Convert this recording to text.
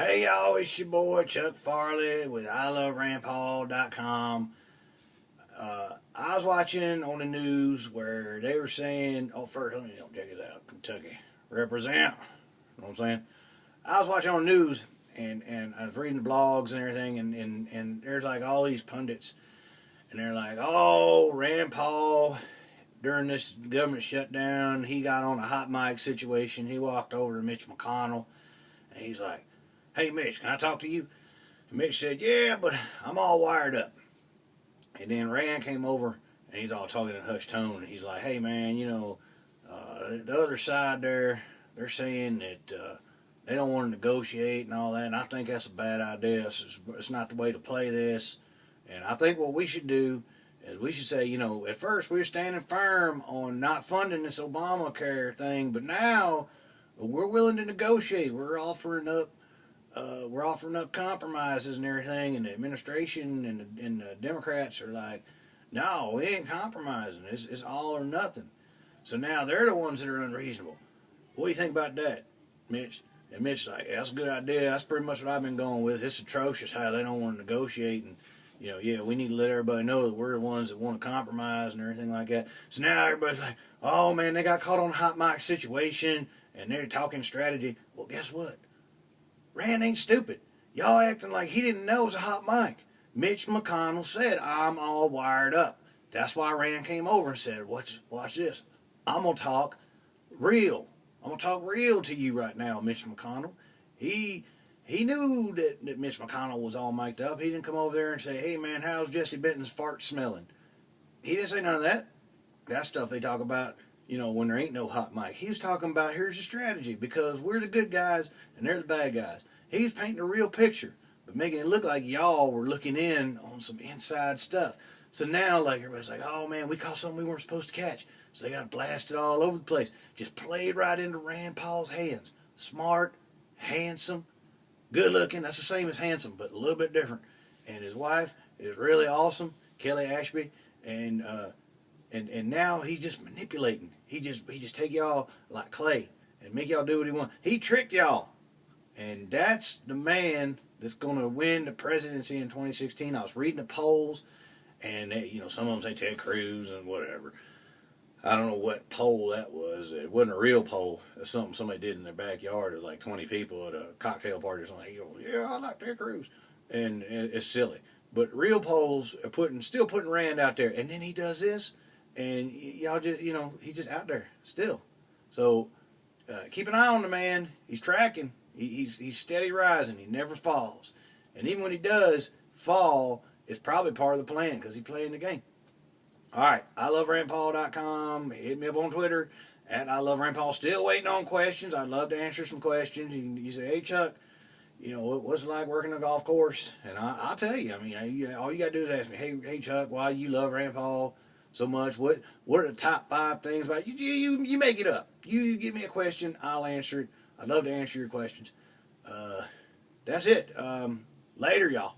Hey y'all, it's your boy Chuck Farley with iloverandpaul.com. I was watching on the news where they were saying, first, let me check it out. Kentucky, represent. You know what I'm saying? I was watching on the news and I was reading the blogs and everything, and there's like all these pundits, and they're like, oh, Rand Paul, during this government shutdown, he got on a hot mic situation. He walked over to Mitch McConnell, and he's like, hey, Mitch, can I talk to you? And Mitch said, yeah, but I'm all wired up. And then Rand came over, and he's all talking in a hushed tone, and he's like, hey, man, the other side there, they're saying that they don't want to negotiate and all that, and I think that's a bad idea. It's not the way to play this. And I think what we should do is we should say, at first we were standing firm on not funding this Obamacare thing, but now we're willing to negotiate. We're offering up compromises and everything, and the administration and the Democrats are like, no, we ain't compromising. It's all or nothing. So now they're the ones that are unreasonable. What do you think about that, Mitch? And Mitch's like, yeah, that's a good idea. That's pretty much what I've been going with. It's atrocious how they don't want to negotiate, and we need to let everybody know that we're the ones that want to compromise and everything like that. So now everybody's like, oh man, they got caught on a hot mic situation, and they're talking strategy. Well, guess what? Rand ain't stupid. Y'all acting like he didn't know it was a hot mic. Mitch McConnell said, I'm all wired up. That's why Rand came over and said, watch this. I'm going to talk real. I'm going to talk real to you right now, Mitch McConnell. He knew that Mitch McConnell was all mic'd up. He didn't come over there and say, hey man, how's Jesse Benton's fart smelling? He didn't say none of that. That's stuff they talk about, when there ain't no hot mic. He was talking about, here's the strategy, because we're the good guys and they're the bad guys. He was painting a real picture, but making it look like y'all were looking in on some inside stuff. So now, like, everybody's like, oh man, we caught something we weren't supposed to catch. So they got blasted all over the place. Just played right into Rand Paul's hands. Smart, handsome, good looking. That's the same as handsome, but a little bit different. And his wife is really awesome, Kelly Ashby, and now he's just manipulating. He just take y'all like clay and make y'all do what he wants. He tricked y'all, and that's the man that's going to win the presidency in 2016. I was reading the polls, and some of them say Ted Cruz and whatever. I don't know what poll that was. It wasn't a real poll. It's something somebody did in their backyard. It was like 20 people at a cocktail party or something. Yeah, I like Ted Cruz, and it's silly. But real polls are still putting Rand out there, and then he does this. And y'all just, he's just out there still. So keep an eye on the man. He's tracking. He's steady rising. He never falls. And even when he does fall, it's probably part of the plan because he's playing the game. All right, iloverandpaul.com. Hit me up on Twitter at iloverandpaul. Still waiting on questions. I'd love to answer some questions. You say, hey Chuck, what's it like working a golf course? And I'll tell you. I mean, all you got to do is ask me, hey Chuck, why you love Rand Paul so much? What are the top 5 things about you? You make it up. You give me a question, I'll answer it. I'd love to answer your questions. That's it. Later, y'all.